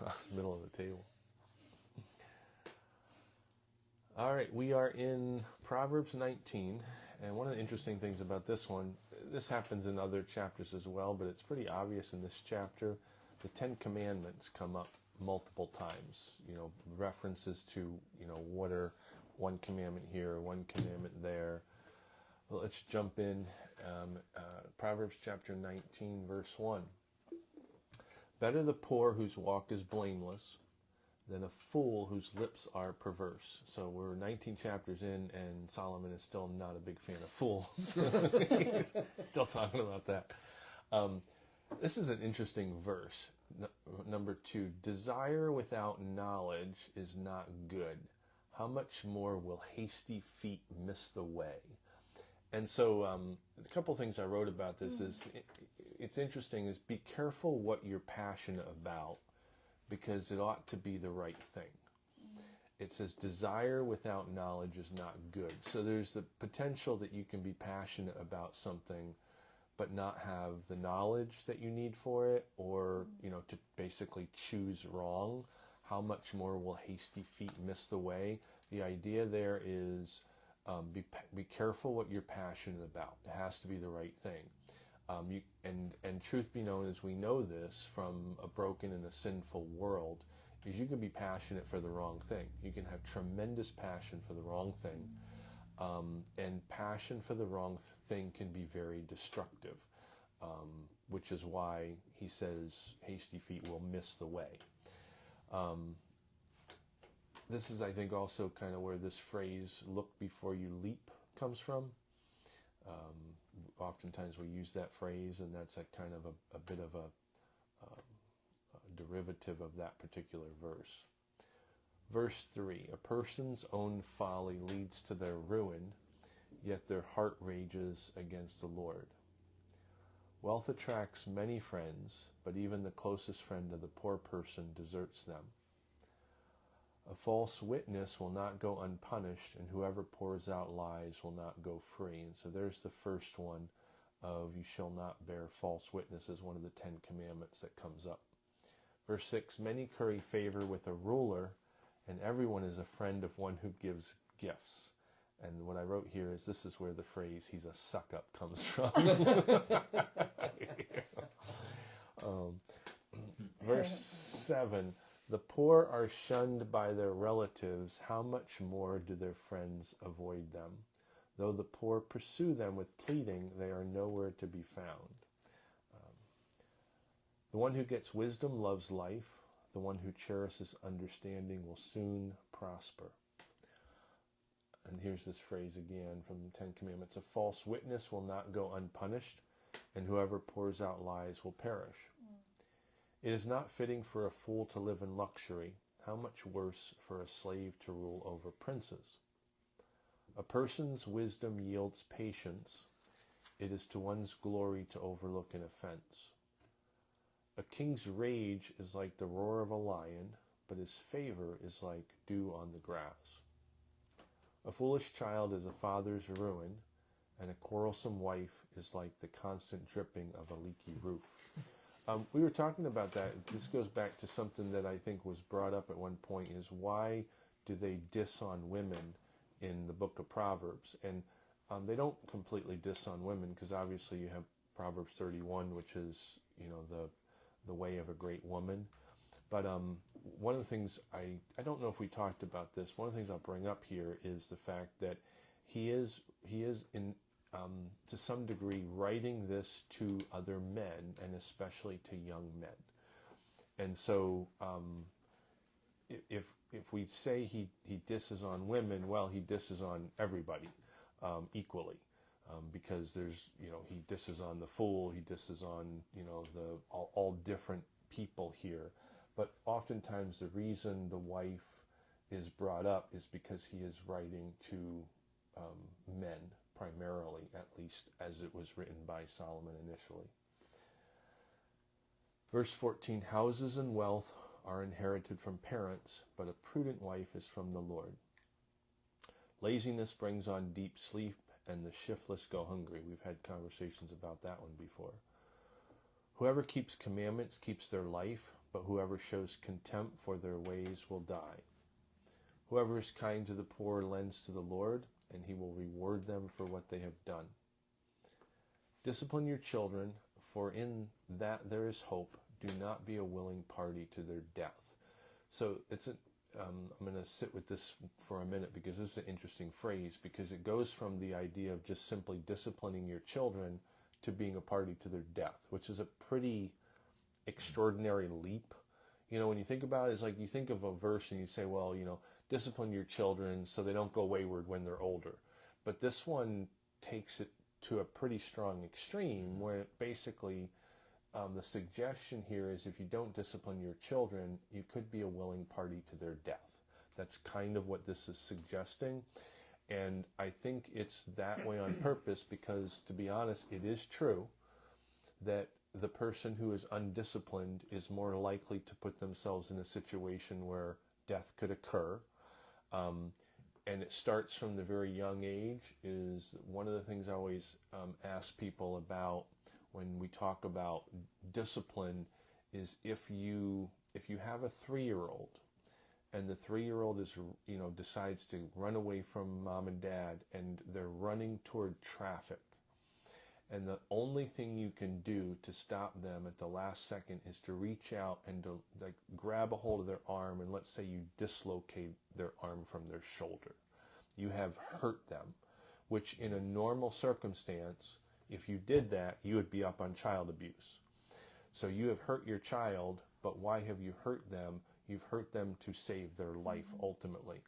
across the middle of the table. All right, we are in Proverbs 19, and one of the interesting things about this one, this happens in other chapters as well, but it's pretty obvious in this chapter. The Ten Commandments come up multiple times, references to, what are one commandment here, one commandment there. Well, let's jump in. Proverbs chapter 19, verse 1. Better the poor whose walk is blameless than a fool whose lips are perverse. So we're 19 chapters in, and Solomon is still not a big fan of fools. He's still talking about that. This is an interesting verse. Number 2, desire without knowledge is not good. How much more will hasty feet miss the way? And so a couple things I wrote about this is, it's interesting, is be careful what you're passionate about, because it ought to be the right thing. It says desire without knowledge is not good. So there's the potential that you can be passionate about something but not have the knowledge that you need for it, or, to basically choose wrong. How much more will hasty feet miss the way? The idea there is be careful what you're passionate about. It has to be the right thing. And truth be known, as we know this from a broken and a sinful world, is you can be passionate for the wrong thing. You can have tremendous passion for the wrong thing. And passion for the wrong thing can be very destructive, which is why he says hasty feet will miss the way. This is, I think, also kind of where this phrase, look before you leap, comes from. Oftentimes we use that phrase, and that's a kind of a bit of a derivative of that particular verse. Verse 3, a person's own folly leads to their ruin, yet their heart rages against the Lord. Wealth attracts many friends, but even the closest friend of the poor person deserts them. A false witness will not go unpunished, and whoever pours out lies will not go free. And so there's the first one of you shall not bear false witness, as one of the 10 commandments that comes up. Verse 6, many curry favor with a ruler, and everyone is a friend of one who gives gifts. And what I wrote here is, this is where the phrase, he's a suck-up, comes from. Verse 7, the poor are shunned by their relatives. How much more do their friends avoid them? Though the poor pursue them with pleading, they are nowhere to be found. The one who gets wisdom loves life. The one who cherishes understanding will soon prosper. And here's this phrase again from the 10 Commandments. A false witness will not go unpunished, and whoever pours out lies will perish. It is not fitting for a fool to live in luxury. How much worse for a slave to rule over princes? A person's wisdom yields patience. It is to one's glory to overlook an offense. A king's rage is like the roar of a lion, but his favor is like dew on the grass. A foolish child is a father's ruin, and a quarrelsome wife is like the constant dripping of a leaky roof. We were talking about that. This goes back to something that I think was brought up at one point, is why do they diss on women in the book of Proverbs? And they don't completely diss on women, because obviously you have Proverbs 31, which is, the way of a great woman. But one of the things, I don't know if we talked about this, one of the things I'll bring up here is the fact that he is in to some degree writing this to other men, and especially to young men. And so if we say he disses on women, well, he disses on everybody equally. Because there's, he disses on the fool, he disses on, all different people here. But oftentimes the reason the wife is brought up is because he is writing to men, primarily, at least as it was written by Solomon initially. Verse 14, houses and wealth are inherited from parents, but a prudent wife is from the Lord. Laziness brings on deep sleep, and the shiftless go hungry. We've had conversations about that one before. Whoever keeps commandments keeps their life, but whoever shows contempt for their ways will die. Whoever is kind to the poor lends to the Lord, and he will reward them for what they have done. Discipline your children, for in that there is hope. Do not be a willing party to their death. So I'm going to sit with this for a minute, because this is an interesting phrase, because it goes from the idea of just simply disciplining your children to being a party to their death, which is a pretty extraordinary leap. When you think about it, it's like you think of a verse and you say, well, discipline your children so they don't go wayward when they're older. But this one takes it to a pretty strong extreme, where it basically, the suggestion here is if you don't discipline your children, you could be a willing party to their death. That's kind of what this is suggesting. And I think it's that way on purpose, because, to be honest, it is true that the person who is undisciplined is more likely to put themselves in a situation where death could occur. And it starts from the very young age. Is one of the things I always ask people about when we talk about discipline is if you have a 3-year-old and the 3-year-old is, decides to run away from mom and dad, and they're running toward traffic, and the only thing you can do to stop them at the last second is to reach out and to grab a hold of their arm, and let's say you dislocate their arm from their shoulder. You have hurt them, which in a normal circumstance, if you did that, you would be up on child abuse. So you have hurt your child, but why have you hurt them? You've hurt them to save their life ultimately.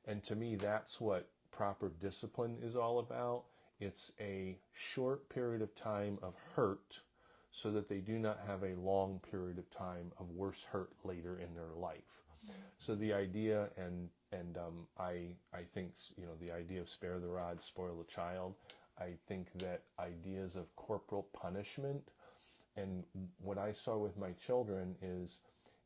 And to me, that's what proper discipline is all about. It's a short period of time of hurt so that they do not have a long period of time of worse hurt later in their life. So the idea, and I think, the idea of spare the rod, spoil the child, I think that ideas of corporal punishment, and what I saw with my children is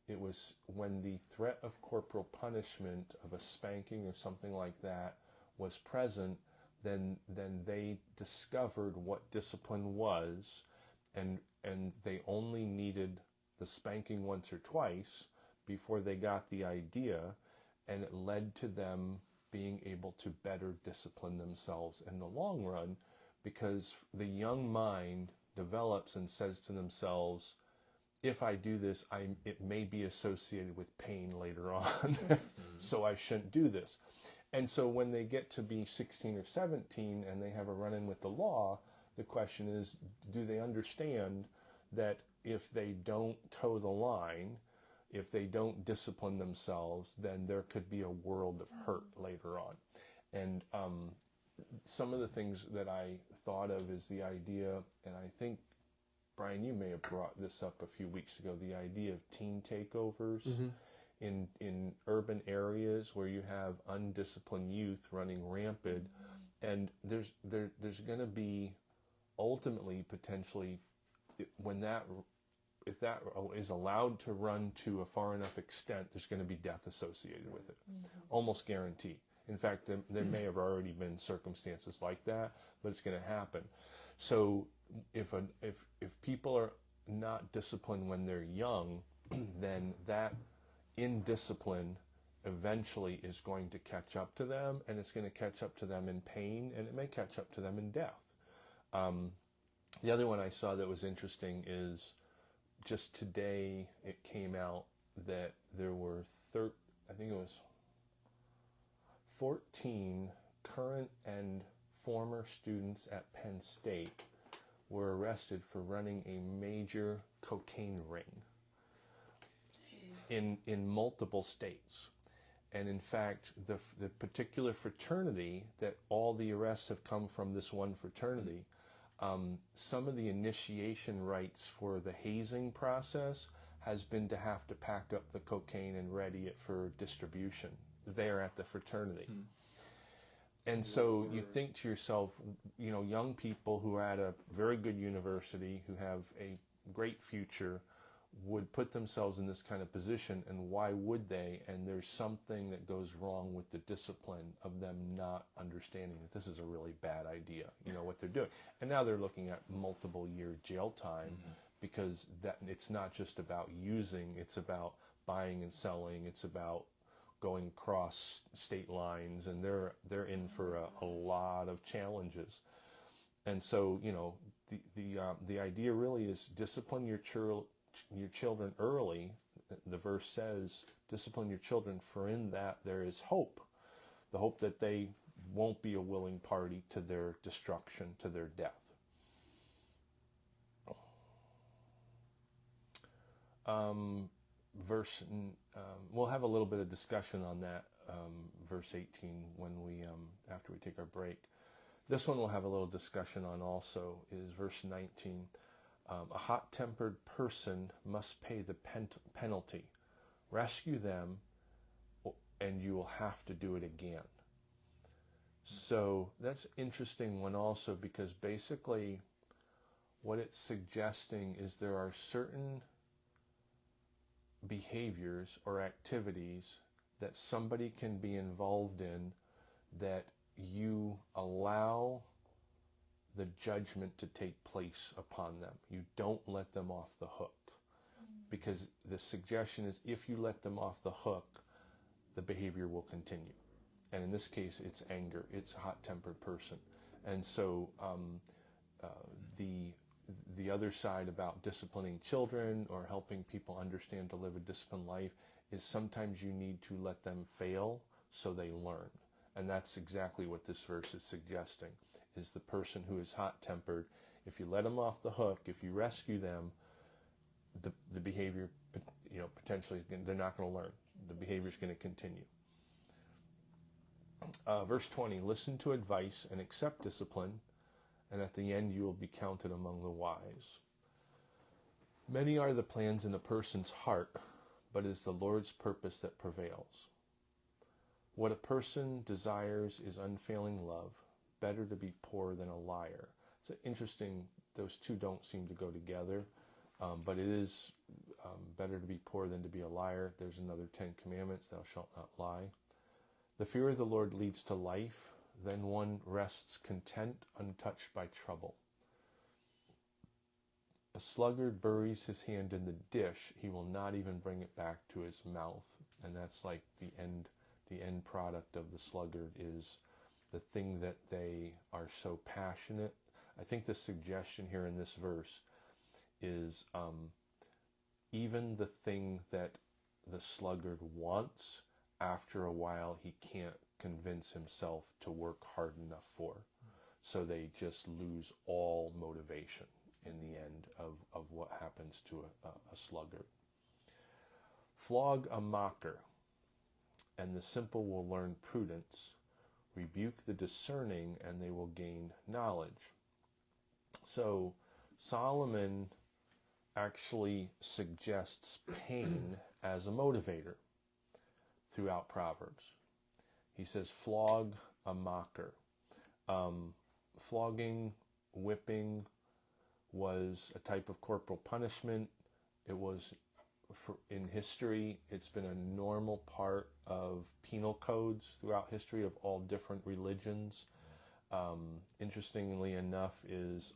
it was when the threat of corporal punishment, of a spanking or something like that, was present, then they discovered what discipline was, and they only needed the spanking once or twice before they got the idea, and it led to them being able to better discipline themselves in the long run, because the young mind develops and says to themselves, if I do this, it may be associated with pain later on, so I shouldn't do this. And so when they get to be 16 or 17 and they have a run-in with the law, the question is, do they understand that if they don't toe the line, if they don't discipline themselves, then there could be a world of hurt later on. And some of the things that I thought of is the idea, and I think, Brian, you may have brought this up a few weeks ago, the idea of teen takeovers in urban areas where you have undisciplined youth running rampant. And there's going to be ultimately, potentially, if that is allowed to run to a far enough extent, there's going to be death associated with it, almost guaranteed. In fact, there may have already been circumstances like that, but it's going to happen. So if people are not disciplined when they're young, then that indiscipline eventually is going to catch up to them, and it's going to catch up to them in pain, and it may catch up to them in death. The other one I saw that was interesting is just today it came out that there were 14 current and former students at Penn State were arrested for running a major cocaine ring in multiple states. And in fact, the particular fraternity that all the arrests have come from, this one fraternity, some of the initiation rites for the hazing process has been to have to pack up the cocaine and ready it for distribution there at the fraternity. And so you think to yourself, young people who are at a very good university, who have a great future, would put themselves in this kind of position, and why would they? And there's something that goes wrong with the discipline of them not understanding that this is a really bad idea, what they're doing. And now they're looking at multiple year jail time because that it's not just about using, it's about buying and selling, it's about going across state lines, and they're in for a lot of challenges. And so, the idea really is discipline your children early. The verse says, discipline your children, for in that there is hope. The hope that they won't be a willing party to their destruction, to their death. We'll have a little bit of discussion on that, verse 18, when after we take our break. This one we'll have a little discussion on also, is verse 19. A hot-tempered person must pay the penalty. Rescue them, and you will have to do it again. So that's an interesting one also, because basically what it's suggesting is there are certain behaviors or activities that somebody can be involved in that you allow the judgment to take place upon them. You don't let them off the hook. Because the suggestion is, if you let them off the hook, the behavior will continue. And in this case, it's anger. It's a hot-tempered person. And so the other side about disciplining children or helping people understand to live a disciplined life is sometimes you need to let them fail so they learn. And that's exactly what this verse is suggesting, is the person who is hot-tempered, if you let them off the hook, if you rescue them, the behavior, potentially, they're not going to learn. The behavior is going to continue. Verse 20, listen to advice and accept discipline, and at the end you will be counted among the wise. Many are the plans in a person's heart, but it is the Lord's purpose that prevails. What a person desires is unfailing love, better to be poor than a liar. So interesting, those two don't seem to go together, but it is better to be poor than to be a liar. There's another 10 commandments, thou shalt not lie. The fear of the Lord leads to life, then one rests content, untouched by trouble. A sluggard buries his hand in the dish, he will not even bring it back to his mouth. And that's like the end product of the sluggard is the thing that they are so passionate. I think the suggestion here in this verse is even the thing that the sluggard wants, after a while he can't convince himself to work hard enough for. So they just lose all motivation in the end of what happens to a sluggard. Flog a mocker, and the simple will learn prudence. Rebuke the discerning, and they will gain knowledge. So Solomon actually suggests pain as a motivator throughout Proverbs. He says, flog a mocker. Flogging, whipping was a type of corporal punishment. It was, in history, it's been a normal part of penal codes throughout history of all different religions. Interestingly enough is,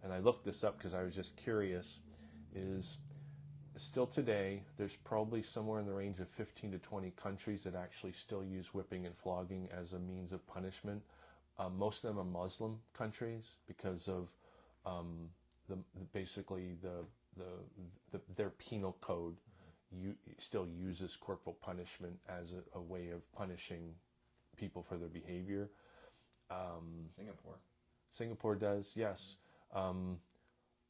and I looked this up because I was just curious, is still today, there's probably somewhere in the range of 15 to 20 countries that actually still use whipping and flogging as a means of punishment. Most of them are Muslim countries because of their penal code still uses corporal punishment as a way of punishing people for their behavior. Singapore does, yes.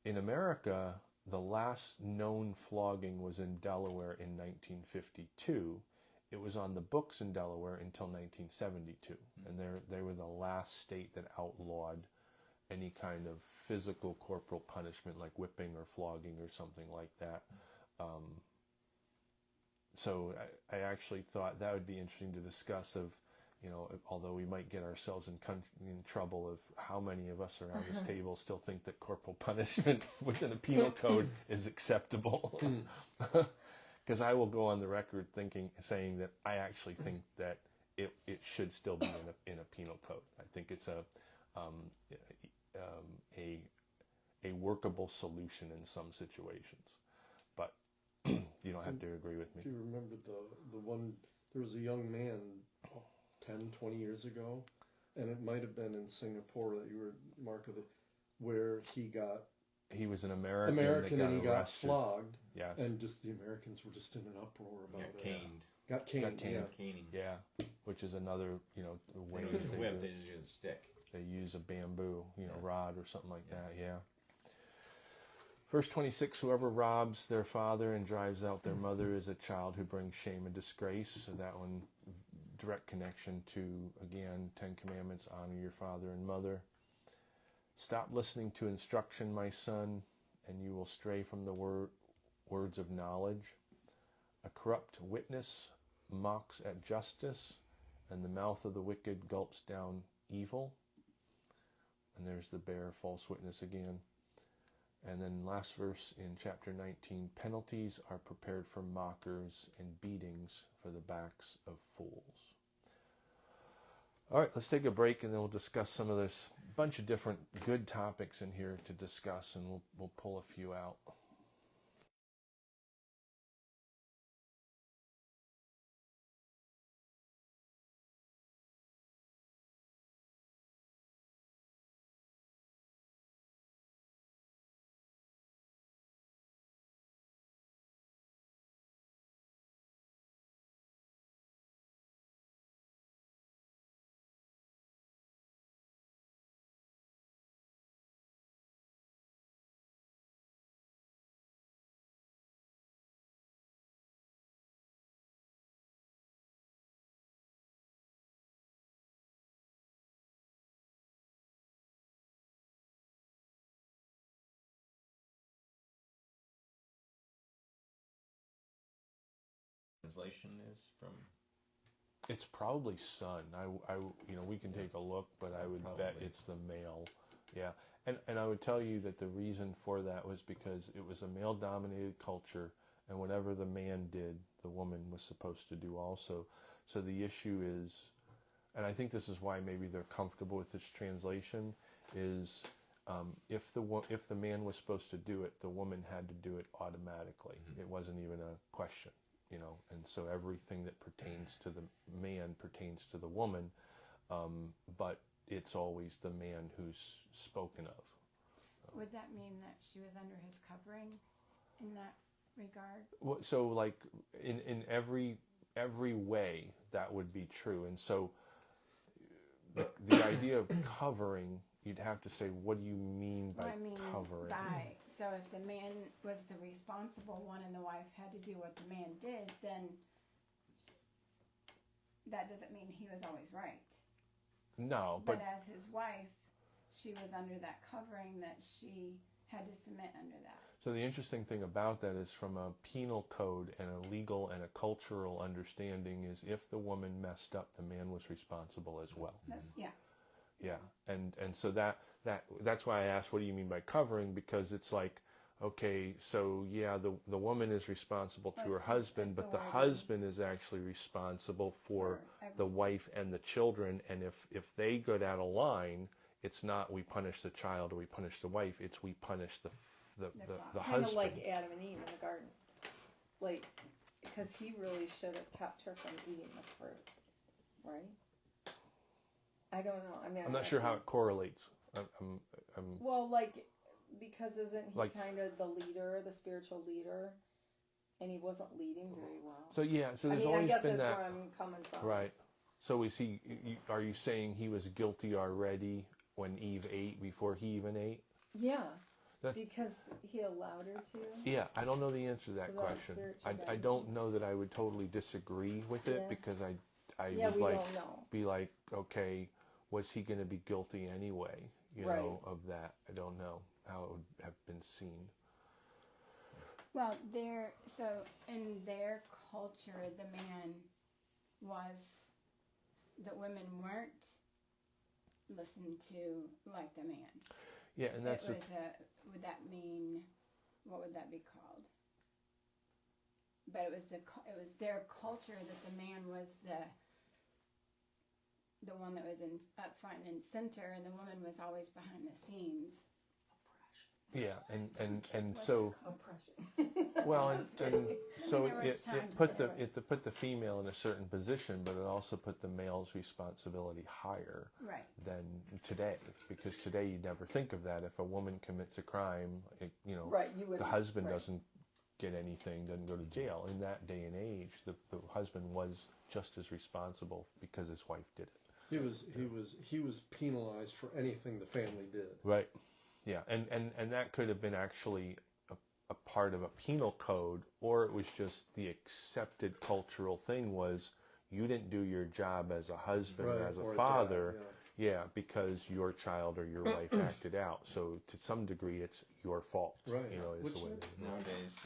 In America, the last known flogging was in Delaware in 1952. It was on the books in Delaware until 1972. And they were the last state that outlawed any kind of physical corporal punishment like whipping or flogging or something like that. So I actually thought that would be interesting to discuss of, although we might get ourselves in trouble of how many of us around this table still think that corporal punishment within a penal code is acceptable. Because I will go on the record saying that I actually think that it should still be in a penal code. I think it's a workable solution in some situations. But you don't have to agree with me. Do you remember the one, there was a young man 10, 20 years ago, and it might have been in Singapore that you were, Mark, where he was an American and he got arrested. flogged. Yes. And just the Americans were just in an uproar about it. Got caned. Caning. Yeah, which is another, way They that whip, they just use a stick. they use a bamboo, rod or something like that. Yeah. Verse 26, whoever robs their father and drives out their mother is a child who brings shame and disgrace. So that one, direct connection to, again, 10 Commandments, honor your father and mother. Stop listening to instruction, my son, and you will stray from the words of knowledge. A corrupt witness mocks at justice, and the mouth of the wicked gulps down evil. And there's the bear false witness again. And then last verse in chapter 19, penalties are prepared for mockers and beatings for the backs of fools. All right, let's take a break and then we'll discuss some of this bunch of different good topics in here to discuss, and we'll pull a few out. Translation is from. It's probably son. We can take a look, but I would bet it's the male. Yeah, and I would tell you that the reason for that was because it was a male-dominated culture, and whatever the man did, the woman was supposed to do also. So the issue is, and I think this is why maybe they're comfortable with this translation, is if the man was supposed to do it, the woman had to do it automatically. Mm-hmm. It wasn't even a question. And so everything that pertains to the man pertains to the woman, but it's always the man who's spoken of. Would that mean that she was under his covering in that regard? Well, so like in every way that would be true. And so the idea of covering, you'd have to say, what do you mean by covering? So if the man was the responsible one and the wife had to do what the man did, then that doesn't mean he was always right. No, but as his wife, she was under that covering that she had to submit under that. So the interesting thing about that is, from a penal code and a legal and a cultural understanding, is if the woman messed up, the man was responsible as well. Yeah, and so that's why I asked, what do you mean by covering? Because it's like, okay, so yeah, the woman is responsible to her husband, but the husband is actually responsible for the wife and the children. And if they go down a line, it's not we punish the child or we punish the wife, it's we punish the husband. Kind of like Adam and Eve in the garden. Like, because he really should have kept her from eating the fruit, right? I don't know. I mean, I'm not sure how it correlates. Well, like, because isn't he kind of the leader, the spiritual leader, and he wasn't leading very well. So yeah, so there's always I guess been that's that. Where I'm coming from. Right. So is he? Are you saying he was guilty already when Eve ate before he even ate? Yeah. Because he allowed her to? Yeah, I don't know the answer to that question. I don't know that I would totally disagree with it, because I would be like, okay, was he going to be guilty anyway, of that? I don't know how it would have been seen. Well, so in their culture, the women weren't listened to like the man. Yeah, and that's would that mean, what would that be called? But it was their culture that the man was the one that was up front and in center, and the woman was always behind the scenes. Yeah, and Was so Oppression. well, and so There was it times put when the it it put the female in a certain position, but it also put the male's responsibility higher right. than today, because today you never think of that. If a woman commits a crime, Right, you would. the husband right. doesn't get anything, doesn't go to jail. In that day and age, the husband was just as responsible because his wife did it. He was penalized for anything the family did. Right. Yeah, and that could have been actually a part of a penal code, or it was just the accepted cultural thing was you didn't do your job as a husband or as a or father, dad, yeah, because your child or your wife acted out. So to some degree, it's your fault. Right. Is Which the way is- they- Nowadays,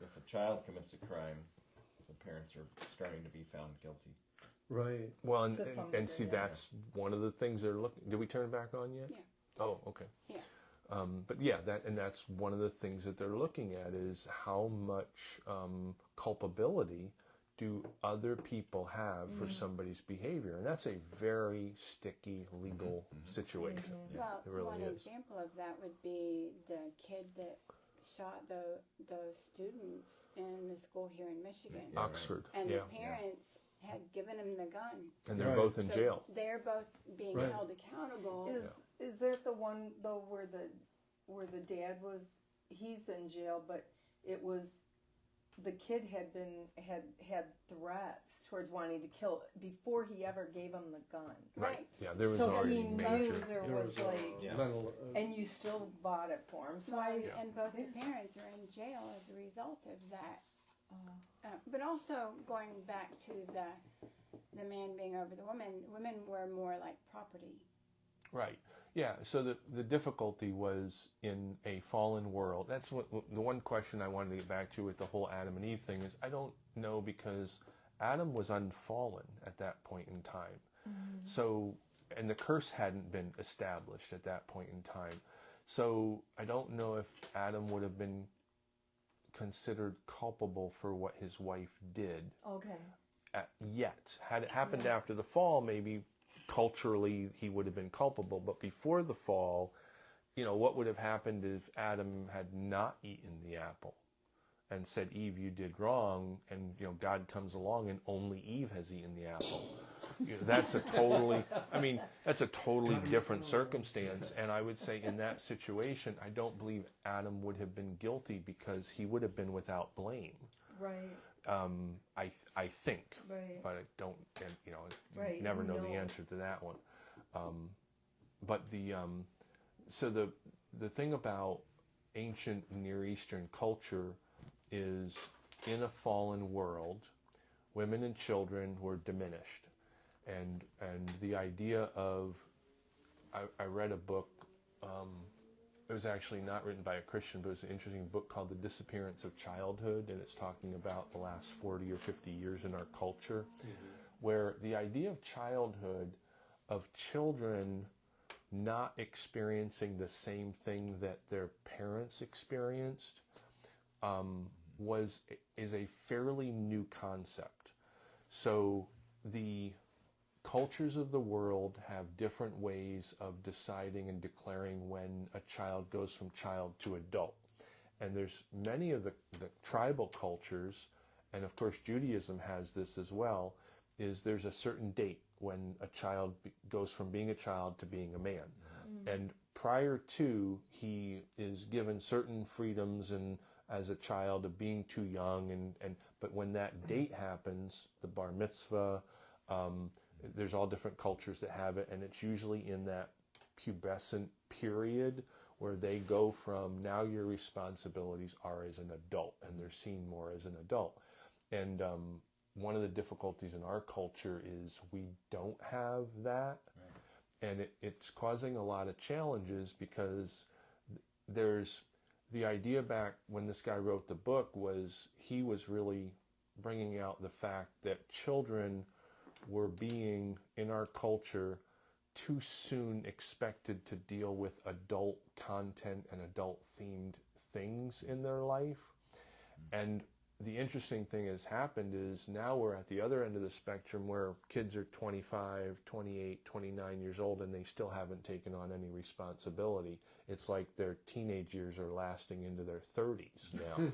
if a child commits a crime, the parents are starting to be found guilty. Right. Well, and, To some and see, degree, yeah. that's one of the things they're looking. Did we turn it back on yet? Yeah. Oh, okay. Yeah. But yeah, that's one of the things that they're looking at is how much culpability do other people have for somebody's behavior, and that's a very sticky legal situation. Well, It really one is. example of that would be the kid that shot those students in the school here in Michigan. Yeah. Oxford, And yeah, the parents had given him the gun. and they're Right. both in So jail. they're both being Right. held accountable. Is that the one though where the dad was? He's in jail, but it was the kid had threats towards wanting to kill before he ever gave him the gun. Right. Yeah, there was So already he knew major. there There was a like, Yeah. mental. and you still bought it for him. So Well, and both the parents are in jail as a result of that. But also going back to the man being over the woman, women were more like property. Right. Yeah. So the difficulty was in a fallen world. That's what the one question I wanted to get back to with the whole Adam and Eve thing is I don't know, because Adam was unfallen at that point in time. So, and the curse hadn't been established at that point in time. So I don't know if Adam would have been considered culpable for what his wife did okay, yet. Had it happened after the fall, maybe culturally he would have been culpable. But before the fall, what would have happened if Adam had not eaten the apple and said, Eve, you did wrong, and God comes along and only Eve has eaten the apple. That's a totally different circumstance. And I would say in that situation, I don't believe Adam would have been guilty because he would have been without blame. right, I think, right. but I don't, and you Right, never who know the knows? answer to that one. But so the thing about ancient Near Eastern culture is in a fallen world, women and children were diminished. And the idea of, I read a book, it was actually not written by a Christian, but it was an interesting book called The Disappearance of Childhood, and it's talking about the last 40 or 50 years in our culture, where the idea of childhood, of children not experiencing the same thing that their parents experienced, is a fairly new concept. So the cultures of the world have different ways of deciding and declaring when a child goes from child to adult. And there's many of the tribal cultures, and of course Judaism has this as well, is there's a certain date when a child goes from being a child to being a man. And prior to, he is given certain freedoms and as a child of being too young, but when that date happens, the bar mitzvah, there's all different cultures that have it, and it's usually in that pubescent period where they go from now your responsibilities are as an adult, and they're seen more as an adult. And one of the difficulties in our culture is we don't have that, and it's causing a lot of challenges because there's the idea back when this guy wrote the book was he was really bringing out the fact that children were being, in our culture, too soon expected to deal with adult content and adult themed things in their life. And the interesting thing has happened is now we're at the other end of the spectrum where kids are 25, 28, 29 years old and they still haven't taken on any responsibility. It's like their teenage years are lasting into their 30s now.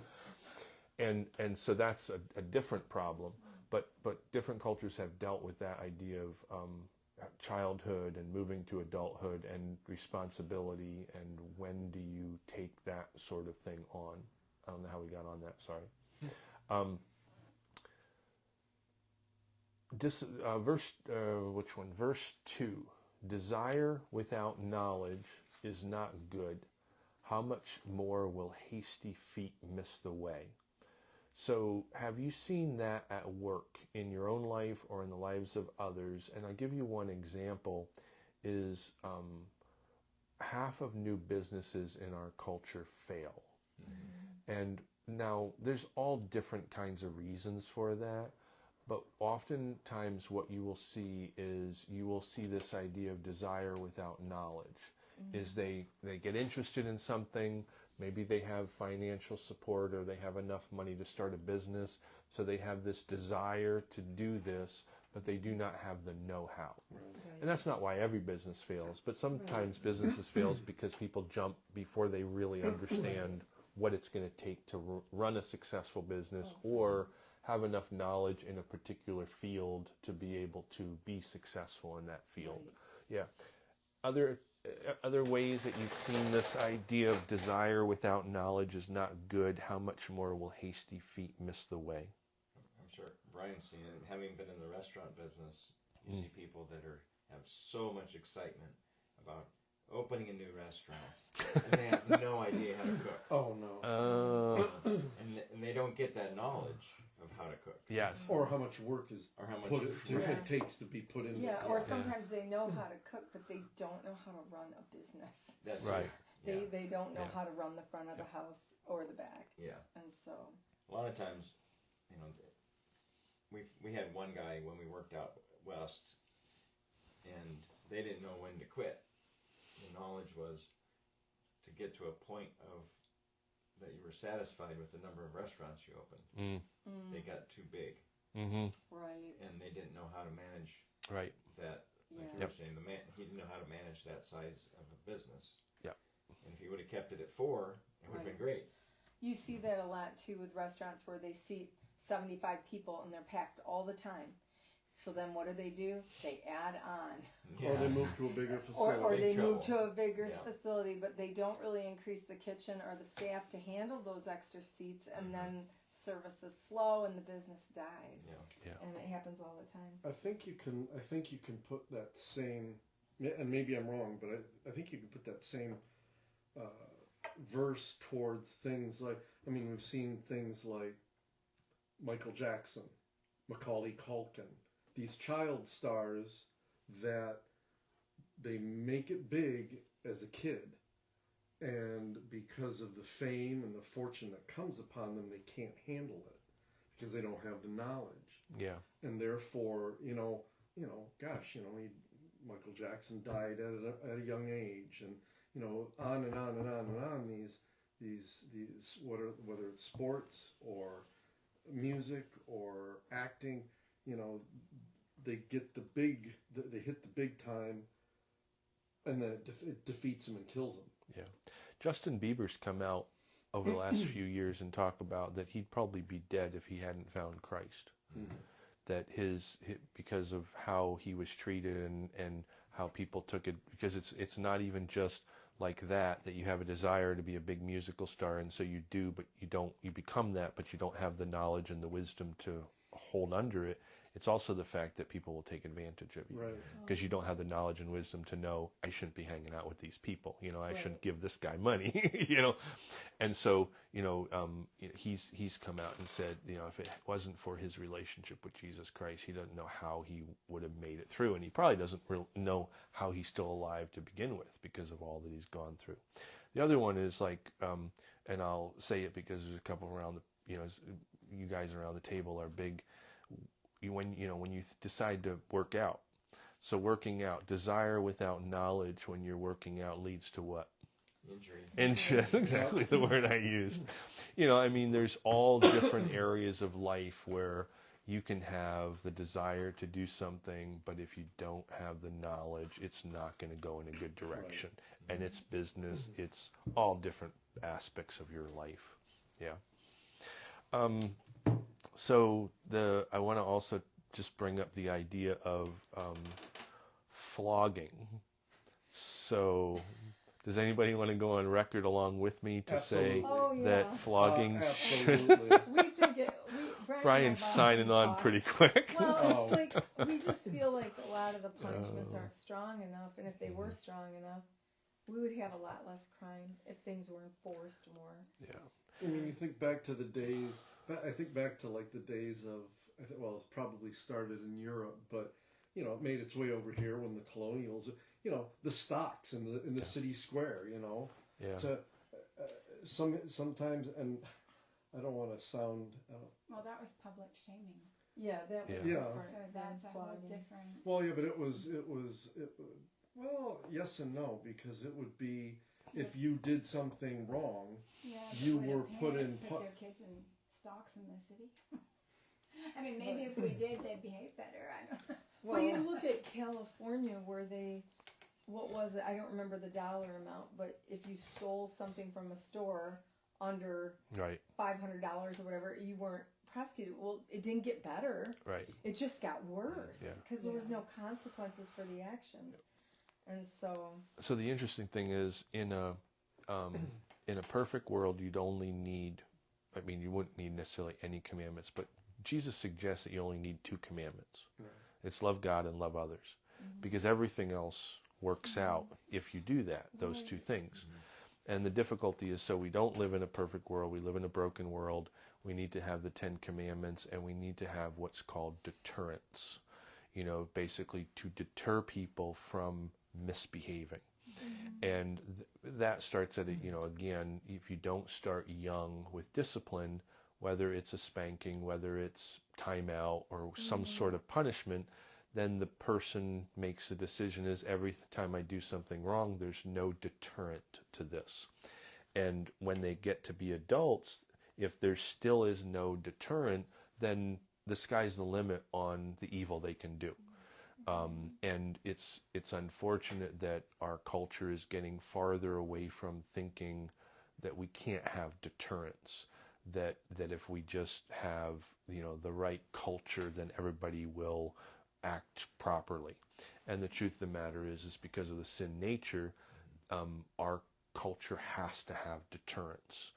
and so that's a different problem. But different cultures have dealt with that idea of childhood and moving to adulthood and responsibility, and when do you take that sort of thing on. I don't know how we got on that, sorry. Verse 2. Desire without knowledge is not good. How much more will hasty feet miss the way? So have you seen that at work in your own life or in the lives of others? And I'll give you one example is half of new businesses in our culture fail. Mm-hmm. And now there's all different kinds of reasons for that, but oftentimes what you will see is you will see this idea of desire without knowledge. Mm-hmm. Is they get interested in something. Maybe they have financial support or they have enough money to start a business, so they have this desire to do this, but they do not have the know-how. Right. And that's not why every business fails, but sometimes businesses fails because people jump before they really understand what it's going to take to run a successful business or have enough knowledge in a particular field to be able to be successful in that field. Right. Yeah. Other ways that you've seen this idea of desire without knowledge is not good, how much more will hasty feet miss the way? I'm sure Brian's seen it. Having been in the restaurant business, you see people that have so much excitement about opening a new restaurant, and they have no idea how to cook. Oh, no. And they don't get that knowledge of how to cook. Yes. Or how much work is it takes to be put in. Yeah, or sometimes they know how to cook, but they don't know how to run a business. That's right. They don't know how to run the front of the house or the back. Yeah. And so a lot of times, we had one guy when we worked out west, and they didn't know when to quit. The knowledge was to get to a point of that you were satisfied with the number of restaurants you opened. They got too big. Mm-hmm. Right. And they didn't know how to manage that. Like you were saying, he didn't know how to manage that size of a business. Yeah. And if he would have kept it at 4, it would have been great. You see that a lot too with restaurants where they seat 75 people and they're packed all the time. So then what do? They add on. Yeah. Or they move to a bigger facility. Or they move to a bigger facility, but they don't really increase the kitchen or the staff to handle those extra seats, and then service is slow and the business dies. Yeah. And it happens all the time. I think you can put that same, and maybe I'm wrong, but I think you can put that same verse towards things like, we've seen things like Michael Jackson, Macaulay Culkin, these child stars that they make it big as a kid, and because of the fame and the fortune that comes upon them, they can't handle it because they don't have the knowledge. Yeah. And therefore, Michael Jackson died at a young age, and on and on and on and on. These whether it's sports or music or acting, they get they hit the big time, and then it defeats them and kills them. Yeah. Justin Bieber's come out over the last few years and talk about that he'd probably be dead if he hadn't found Christ. Mm-hmm. That because of how he was treated and how people took it, because it's not even just like that you have a desire to be a big musical star, and so you do, but you become that, but you don't have the knowledge and the wisdom to hold under it. It's also the fact that people will take advantage of you, right? Because you don't have the knowledge and wisdom to know I shouldn't be hanging out with these people. I shouldn't give this guy money. And so he's come out and said, if it wasn't for his relationship with Jesus Christ, he doesn't know how he would have made it through, and he probably doesn't know how he's still alive to begin with because of all that he's gone through. The other one is like, and I'll say it because there's a couple around you guys around the table are big. When you decide to work out. So working out, desire without knowledge when you're working out leads to what? Injury. That's exactly the word I used. I mean, there's all different areas of life where you can have the desire to do something, but if you don't have the knowledge, it's not going to go in a good direction. Right. And it's business, it's all different aspects of your life. Yeah. So I want to also just bring up the idea of flogging. So does anybody want to go on record along with me to Absolutely. say that flogging? Absolutely. We think Brian's signing on pretty quick. Well, it's like we just feel like a lot of the punishments aren't strong enough, and if they were strong enough, we would have a lot less crime if things were enforced more. Yeah. I mean, you think back to the days. I think back to like the days of. It's probably started in Europe, but it made its way over here when the colonials. The stocks in the city square. Yeah. To sometimes, and I don't want to sound. Well, that was public shaming. Yeah, that was Yeah. different. So that's a whole flogging. different. Well, yeah, but it was. Well, yes and no, because it would be if you did something wrong. Yeah, you would a were put parent in put their kids in stocks in the city. I mean, maybe if we did, they'd behave better. I don't know. Well, you look at California where what was it? I don't remember the dollar amount, but if you stole something from a store under Right. $500 or whatever, you weren't prosecuted. Well, it didn't get better. Right. It just got worse Yeah. because there was no consequences for the actions. And so the interesting thing is in a perfect world, you'd only need, you wouldn't need necessarily any commandments, but Jesus suggests that you only need 2 commandments. Right. It's love God and love others, because everything else works out if you do that, those 2 things. And the difficulty is, so we don't live in a perfect world, we live in a broken world. We need to have the 10 commandments, and we need to have what's called deterrence, basically to deter people from misbehaving. And that starts at, again, if you don't start young with discipline, whether it's a spanking, whether it's timeout or some sort of punishment, then the person makes a decision is every time I do something wrong, there's no deterrent to this. And when they get to be adults, if there still is no deterrent, then the sky's the limit on the evil they can do. And it's unfortunate that our culture is getting farther away from thinking that we can't have deterrence, that if we just have, the right culture, then everybody will act properly. And the truth of the matter is because of the sin nature, our culture has to have deterrence,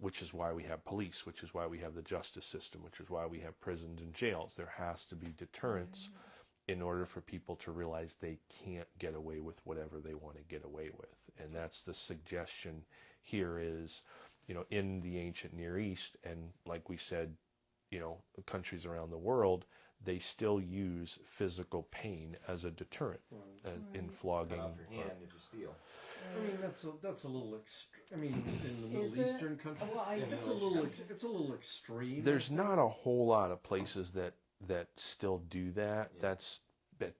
which is why we have police, which is why we have the justice system, which is why we have prisons and jails. There has to be deterrence in order for people to realize they can't get away with whatever they want to get away with. And that's the suggestion here is, in the ancient Near East, and like we said, countries around the world, they still use physical pain as a deterrent in flogging. Cut off your hand if you steal. I mean, that's a little in the Is Middle it? Eastern countries, Well, it's a little extreme. There's not a whole lot of places that still do that. Yeah.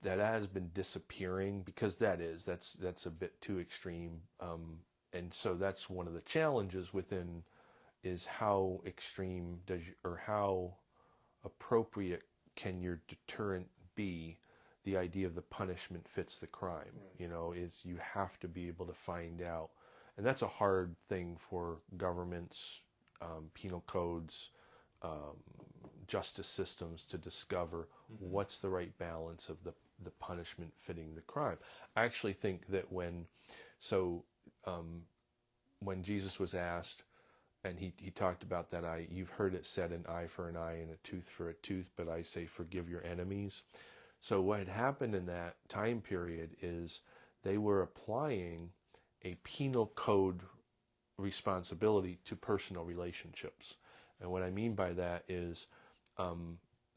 That has been disappearing because that's a bit too extreme. And so that's one of the challenges within is how extreme or how appropriate can your deterrent be. The idea of the punishment fits the crime, is you have to be able to find out. And that's a hard thing for governments, penal codes, justice systems to discover what's the right balance of the punishment fitting the crime. I actually think that when Jesus was asked, and he talked about that, you've heard it said, an eye for an eye and a tooth for a tooth, but I say forgive your enemies. So what had happened in that time period is they were applying a penal code responsibility to personal relationships. And what I mean by that is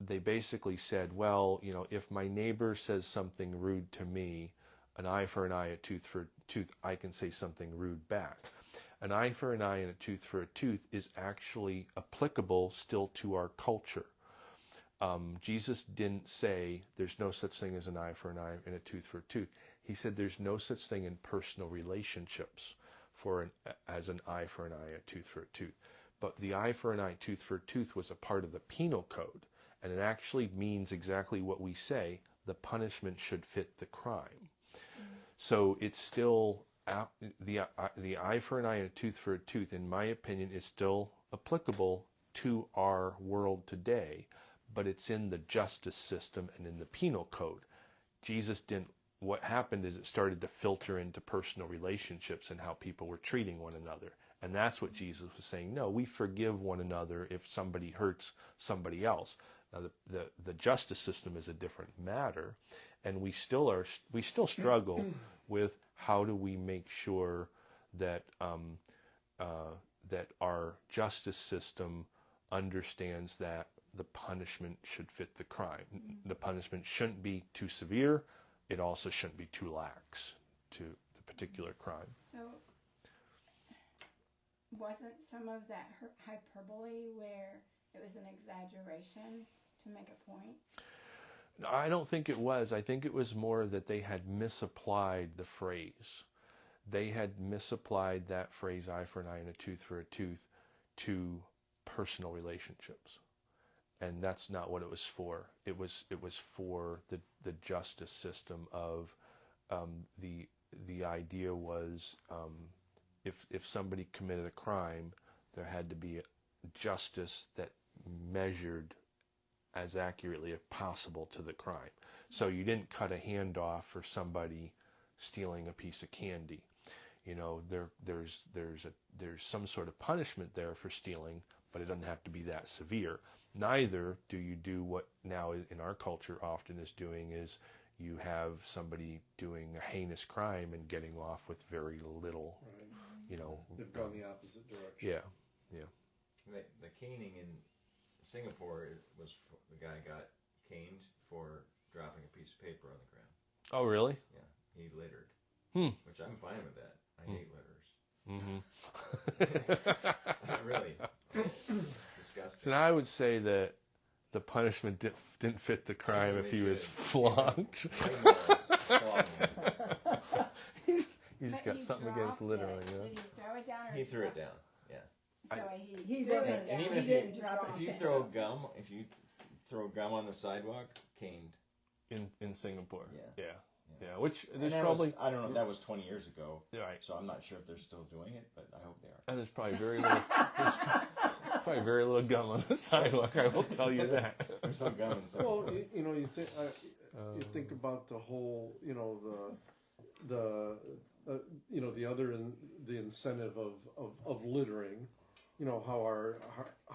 they basically said, well, if my neighbor says something rude to me, an eye for an eye, a tooth for a tooth, I can say something rude back. An eye for an eye and a tooth for a tooth is actually applicable still to our culture. Jesus didn't say there's no such thing as an eye for an eye and a tooth for a tooth. He said there's no such thing in personal relationships as an eye for an eye, a tooth for a tooth. But the eye for an eye, tooth for a tooth was a part of the penal code, and it actually means exactly what we say: the punishment should fit the crime. So it's still the eye for an eye and a tooth for a tooth, in my opinion, is still applicable to our world today, but it's in the justice system and in the penal code. Jesus didn't. What happened is it started to filter into personal relationships and how people were treating one another. And that's what Jesus was saying. No, we forgive one another if somebody hurts somebody else. Now, the justice system is a different matter, and we still struggle with how do we make sure that that our justice system understands that the punishment should fit the crime. The punishment shouldn't be too severe. It also shouldn't be too lax to the particular crime. So, wasn't some of that hyperbole where it was an exaggeration to make a point? No, I don't think it was. I think it was more that they had misapplied the phrase. They had misapplied that phrase, eye for an eye and a tooth for a tooth, to personal relationships. And that's not what it was for. It was for the justice system of the idea was if somebody committed a crime, there had to be justice that measured as accurately as possible to the crime. So you didn't cut a hand off for somebody stealing a piece of candy. You know, there's some sort of punishment there for stealing, but it doesn't have to be that severe. Neither do you do what now in our culture often is doing is you have somebody doing a heinous crime and getting off with very little, Right. you know. They've gone the opposite direction. Yeah. The caning in Singapore was the guy got caned for dropping a piece of paper on the ground. Oh, really? Yeah, he littered. Which I'm fine with that. I hate litters. Mm-hmm. Really. Disgusting. So I would say that the punishment didn't fit the crime if he was flogged. He's just got something against littering. Did he throw it down? Or He threw it down. Yeah. So He threw wasn't- it down. And even he if didn't you drop if it. you throw gum on the sidewalk, caned. In Singapore. Yeah. Yeah. Which And there's that probably was, I don't know. That was 20 years ago. right. So I'm not sure if they're still doing it, but I hope they are. And there's probably very little gum on the sidewalk. I will tell you that. There's no gum in the sidewalk. Well, you think about the whole, the incentive of littering. You know how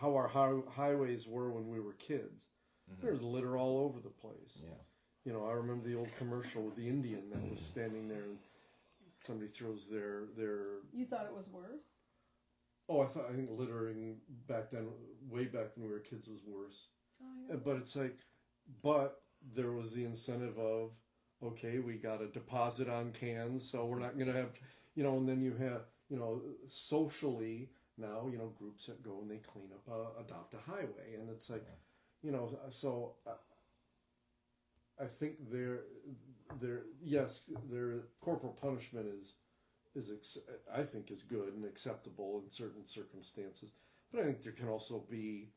our highways were when we were kids. Mm-hmm. There's litter all over the place. Yeah. You know, I remember the old commercial with the Indian that was standing there, and somebody throws their. You thought it was worse? Oh, I think littering back then, way back when we were kids, was worse. Oh, yeah. But it's like, but there was the incentive of, okay, we got a deposit on cans, so we're not gonna have, and then you have, socially now, groups that go and they clean up, adopt a highway, and it's like, so. I think yes, corporal punishment I think is good and acceptable in certain circumstances, but I think there can also be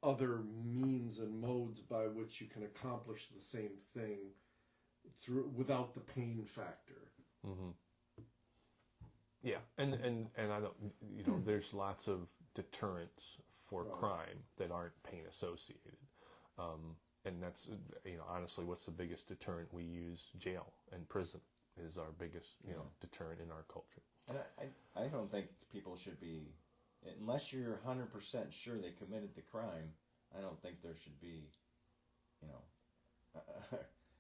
other means and modes by which you can accomplish the same thing without the pain factor. Mm-hmm. Yeah, and I don't, there's lots of deterrents for crime that aren't pain associated. And that's, honestly, what's the biggest deterrent we use? Jail and prison is our biggest, deterrent in our culture. And I don't think people should be, unless you're 100% sure they committed the crime, I don't think there should be,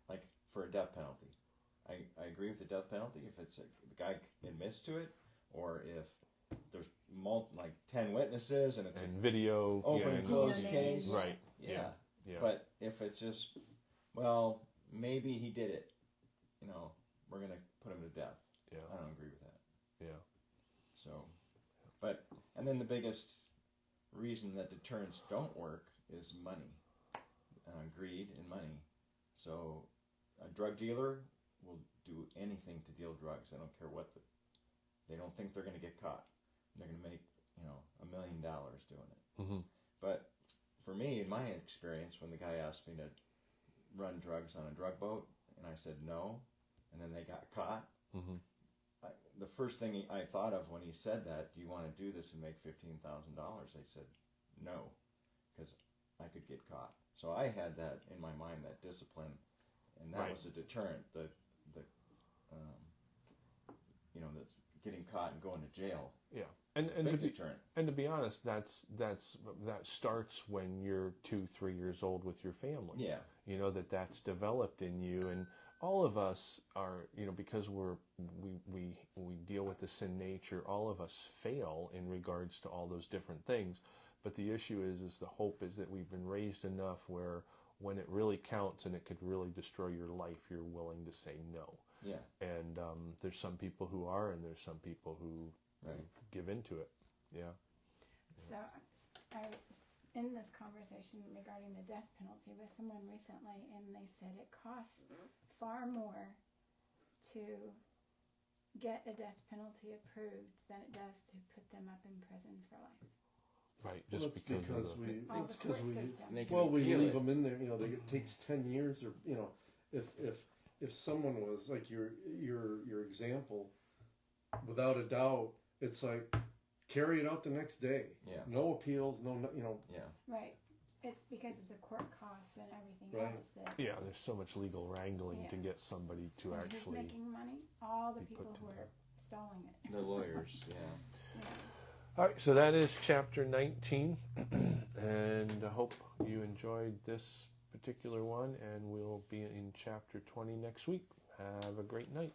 like for a death penalty. I agree with the death penalty if the guy admits to it, or if there's 10 witnesses and it's and video, open and closed case. Right. Yeah. Yeah. But if it's just, maybe he did it, we're going to put him to death. Yeah. I don't agree with that. Yeah. So, and then the biggest reason that deterrents don't work is money, greed and money. So a drug dealer will do anything to deal drugs. I don't care what They don't think they're going to get caught. They're going to make, $1 million doing it. Mm-hmm. But for me, in my experience, when the guy asked me to run drugs on a drug boat, and I said no, and then they got caught, Mm-hmm. the first thing I thought of when he said that, do you want to do this and make $15,000? I said no, because I could get caught. So I had that in my mind, that discipline, and that Right. was a deterrent. The that's getting caught and going to jail. Yeah, and to Big be deterrent. and to be honest, that starts when you're 2-3 years old with your family. Yeah. That's developed in you, and all of us are, because we deal with the sin nature. All of us fail in regards to all those different things. But the issue is the hope is that we've been raised enough where when it really counts and it could really destroy your life, you're willing to say no. Yeah. And there's some people who are, and there's some people who Right. give into it. Yeah. So I was in this conversation regarding the death penalty with someone recently, and they said it costs far more to get a death penalty approved than it does to put them up in prison for life. Right. Well, Just it's because of we All it's the court because we system. And they can well we appeal leave it. them in there. It takes 10 years, or if someone was like your example, without a doubt, it's like carry it out the next day. Yeah. No appeals, no. Yeah. Right. It's because of the court costs and everything Right. else that Yeah, there's so much legal wrangling to Yeah. get somebody to when who's actually. making money, all the be people put to who are death. stalling it. The lawyers. Yeah. Yeah. All right, so that is chapter 19, and I hope you enjoyed this particular one, and we'll be in chapter 20 next week. Have a great night.